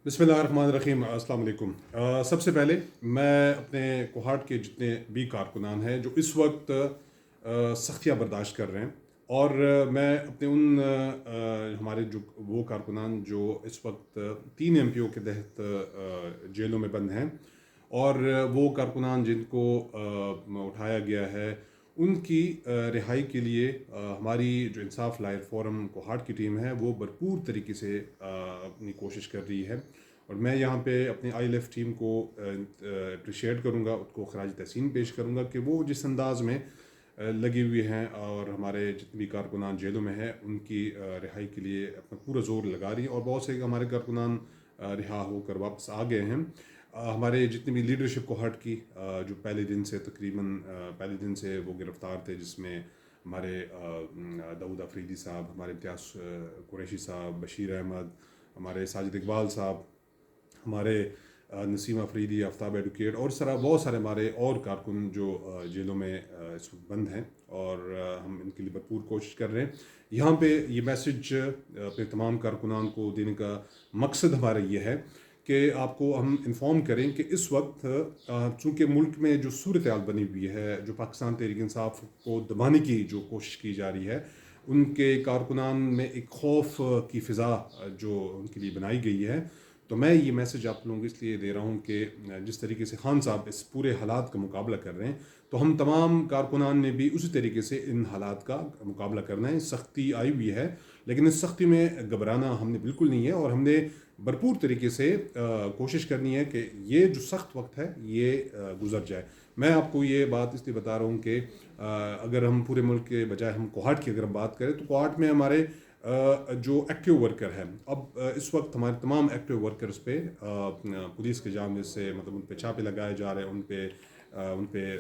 बिस्मिल्लाहिर्रहमानिर्रहीम। अस्सलाम वालेकुम। सबसे पहले मैं अपने कोहाट के जितने भी कारकुनान हैं जो इस वक्त सख्तियाँ बर्दाश्त कर रहे हैं, और मैं अपने उन हमारे जो वो कारकुनान जो इस वक्त 3 MPO के तहत जेलों में बंद हैं, और वो कारकुनान जिनको उठाया गया है, उनकी रिहाई के लिए हमारी जो इंसाफ लायर फोरम कोहाट की टीम है वो भरपूर तरीके से अपनी कोशिश कर रही है। और मैं यहाँ पे अपनी ILF टीम को अप्रिशिएट करूँगा, उसको खराज तहसीन पेश करूँगा कि वो जिस अंदाज में लगी हुई हैं और हमारे जितने भी कारकुनान जेलों में हैं उनकी रिहाई के लिए अपना पूरा ज़ोर लगा रही हैं, और बहुत से हमारे कारकुनान रिहा होकर वापस आ गए हैं। हमारे जितनी भी लीडरशिप कोहाट की जो पहले दिन से तकरीबन पहले दिन से वो गिरफ़्तार थे, जिसमें हमारे दाऊद अफरीदी साहब, हमारे इम्तियाज़ कुरैशी साहब, बशीर अहमद, हमारे साजिद इकबाल साहब, हमारे नसीम अफरीदी, आफ्ताब एडवोकेट, और बहुत सारे हमारे और कारकुन जो जेलों में इस वक्त बंद हैं, और हम इनके लिए भरपूर कोशिश कर रहे हैं। यहाँ पे ये मैसेज अपने तमाम कारकुनान को देने का मकसद हमारा ये है कि आपको हम इन्फॉर्म करें कि इस वक्त चूँकि मुल्क में जो सूरत हाल बनी हुई है, जो पाकिस्तान तहरीक इंसाफ को दबाने की जो कोशिश की जा रही है, उनके कारकुनान में एक खौफ की फ़िज़ा जो उनके लिए बनाई गई है। तो मैं ये मैसेज आप लोगों को इसलिए दे रहा हूँ कि जिस तरीके से खान साहब इस पूरे हालात का मुकाबला कर रहे हैं, तो हम तमाम कारकुनान ने भी उसी तरीके से इन हालात का मुकाबला करना है। सख्ती आई हुई है, लेकिन इस सख्ती में घबराना हमने बिल्कुल नहीं है, और हमने भरपूर तरीके से कोशिश करनी है कि ये जो सख्त वक्त है ये गुजर जाए। मैं आपको ये बात इसलिए बता रहा हूँ कि अगर हम पूरे मुल्क के बजाय हम कोहाट की अगर हम बात करें, तो कोहाट में हमारे जो एक्टिव वर्कर हैं, अब इस वक्त हमारे तमाम एक्टिव वर्कर्स पे पुलिस के जाम से मतलब उन पे छापे लगाए जा रहे हैं, उन पे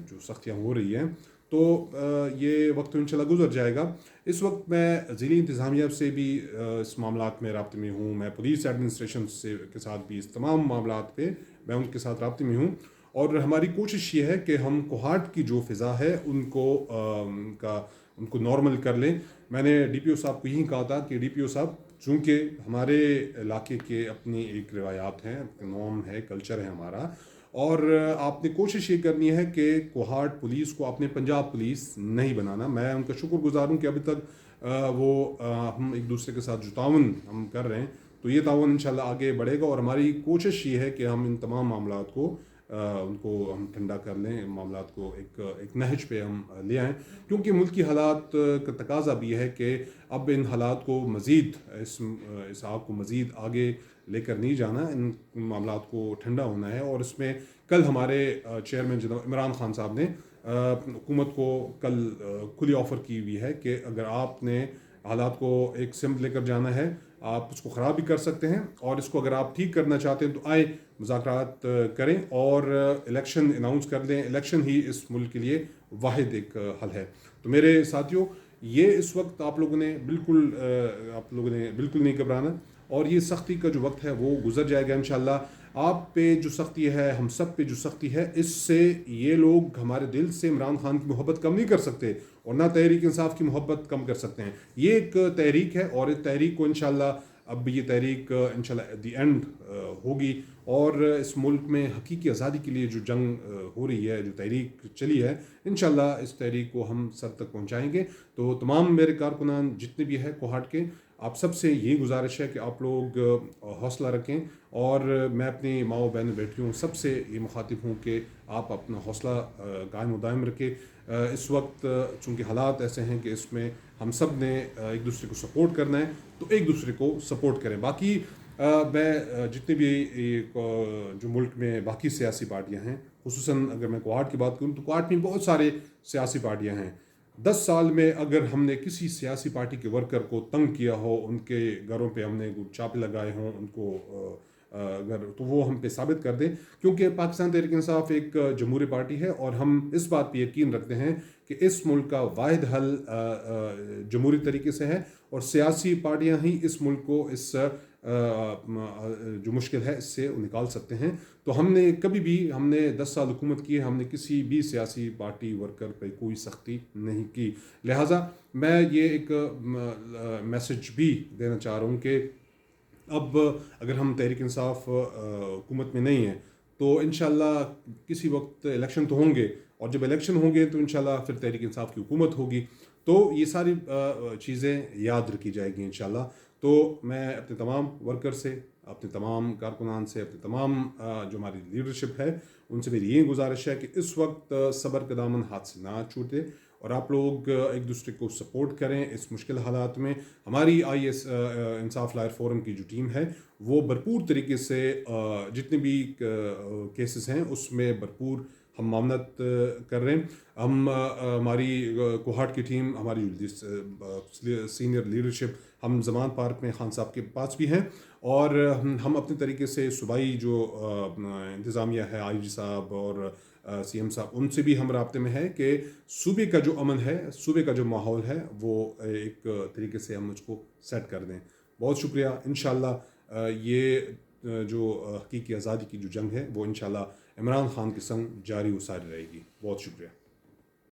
जो सख्तियाँ हो रही हैं, तो ये वक्त इंशाल्लाह गुजर जाएगा। इस वक्त मैं ज़िली इंतज़ामिया से भी इस मामलात में राब्ते में हूँ, मैं पुलिस एडमिनिस्ट्रेशन से के साथ भी इस तमाम मामलात पे मैं उनके साथ राब्ते में हूँ, और हमारी कोशिश ये है कि हम कोहाट की जो फ़िज़ा है उनको नॉर्मल कर लें। मैंने DPO साहब को यही कहा था कि DPO साहब, चूँकि हमारे इलाके के अपनी एक रिवायात हैं, नॉर्म है, कल्चर है हमारा, और आपने कोशिश ये करनी है कि कोहाट पुलिस को आपने पंजाब पुलिस नहीं बनाना। मैं उनका शुक्रगुजार हूँ कि अभी तक हम एक दूसरे के साथ जो ताउन हम कर रहे हैं, तो ये ताउन इंशाल्लाह आगे बढ़ेगा, और हमारी कोशिश ये है कि हम इन तमाम मामलात को उनको हम ठंडा कर लें, मामलात को एक नहज पे हम ले आएँ, क्योंकि मुल्की हालात का तकाजा भी है कि अब इन हालात को मज़ीद इस आग को मज़ीद आगे लेकर नहीं जाना, इन मामलात को ठंडा होना है। और इसमें कल हमारे चेयरमैन जनाब इमरान खान साहब ने हुकूमत को कल खुली ऑफ़र की हुई है कि अगर आपने हालात को एक सिमत लेकर जाना है, आप उसको ख़राब भी कर सकते हैं, और इसको अगर आप ठीक करना चाहते हैं तो आए मुज़ाकरात करें और इलेक्शन अनाउंस कर दें। इलेक्शन ही इस मुल्क के लिए वाहिद एक हल है। तो मेरे साथियों, ये इस वक्त आप लोगों ने बिल्कुल नहीं घबराना, और ये सख्ती का जो वक्त है वो गुजर जाएगा इंशाल्लाह। आप पे जो सख्ती है, हम सब पे जो सख्ती है, इससे ये लोग हमारे दिल से इमरान खान की मोहब्बत कम नहीं कर सकते, और ना तहरीक इंसाफ की मोहब्बत कम कर सकते हैं। ये एक तहरीक है, और इस तहरीक को इंशाल्लाह अब ये तहरीक इंशाल्लाह एट द एंड होगी, और इस मुल्क में हकीकी आज़ादी के लिए जो जंग हो रही है, जो तहरीक चली है, इंशाल्लाह इस तहरीक को हम सर तक पहुँचाएँगे। तो तमाम मेरे कारकुनान जितने भी हैं कोहाट के, आप सबसे यही गुजारिश है कि आप लोग हौसला रखें, और मैं अपनी माओ बहनों बेटियों सबसे ये मुखातिब हूँ कि आप अपना हौसला कायम दायम रखें। इस वक्त चूँकि हालात ऐसे हैं कि इसमें हम सब ने एक दूसरे को सपोर्ट करना है, तो एक दूसरे को सपोर्ट करें। बाकी मैं जितने भी जो मुल्क में बाकी सियासी पार्टियां हैं, खुसूसन अगर मैं कोहाट की बात करूं, तो कोहाट में बहुत सारे सियासी पार्टियां हैं। 10 साल में अगर हमने किसी सियासी पार्टी के वर्कर को तंग किया हो, उनके घरों पे हमने छापे लगाए हों, उनको अगर तो वो हम पे साबित कर दें, क्योंकि पाकिस्तान तहरीक इंसाफ एक जमहूरी पार्टी है, और हम इस बात पे यकीन रखते हैं कि इस मुल्क का वाहिद हल जमहूरी तरीके से है, और सियासी पार्टियां ही इस मुल्क को इस जो मुश्किल है इससे निकाल सकते हैं। तो हमने 10 साल हुकूमत की है, हमने किसी भी सियासी पार्टी वर्कर पर कोई सख्ती नहीं की। लिहाजा मैं ये एक मैसेज भी देना चाह रहा हूँ कि اب اگر ہم تحریک انصاف حکومت میں نہیں ہیں تو انشاءاللہ کسی وقت الیکشن تو ہوں گے، اور جب الیکشن ہوں گے تو انشاءاللہ پھر تحریک انصاف کی حکومت ہوگی. تو یہ ساری چیزیں یاد رکھی جائے گی انشاءاللہ. تو میں اپنے تمام ورکر سے، اپنے تمام کارکنان سے، اپنے تمام جو ہماری لیڈرشپ ہے ان سے میری یہ گزارش ہے کہ اس وقت صبر کا دامن ہاتھ سے نہ چھوٹے، اور آپ لوگ ایک دوسرے کو سپورٹ کریں اس مشکل حالات میں. ہماری آئی ایس انصاف لائر فورم کی جو ٹیم ہے وہ بھرپور طریقے سے جتنے بھی کیسز ہیں اس میں بھرپور ہم معاونت کر رہے ہیں. ہم ہماری کوہاٹ کی ٹیم، ہماری سینئر لیڈرشپ، ہم زمان پارک میں خان صاحب کے پاس بھی ہیں، اور ہم اپنے طریقے سے صوبائی جو انتظامیہ ہے، آئی جی صاحب اور سی ایم صاحب، ان سے بھی ہم رابطے میں ہیں کہ صوبے کا جو امن ہے، صوبے کا جو ماحول ہے وہ ایک طریقے سے ہم اس کو سیٹ کر دیں. بہت شکریہ. انشاءاللہ یہ جو حقیقی آزادی کی جو جنگ ہے وہ انشاءاللہ عمران خان کے سنگ جاری و ساری رہے گی. بہت شکریہ.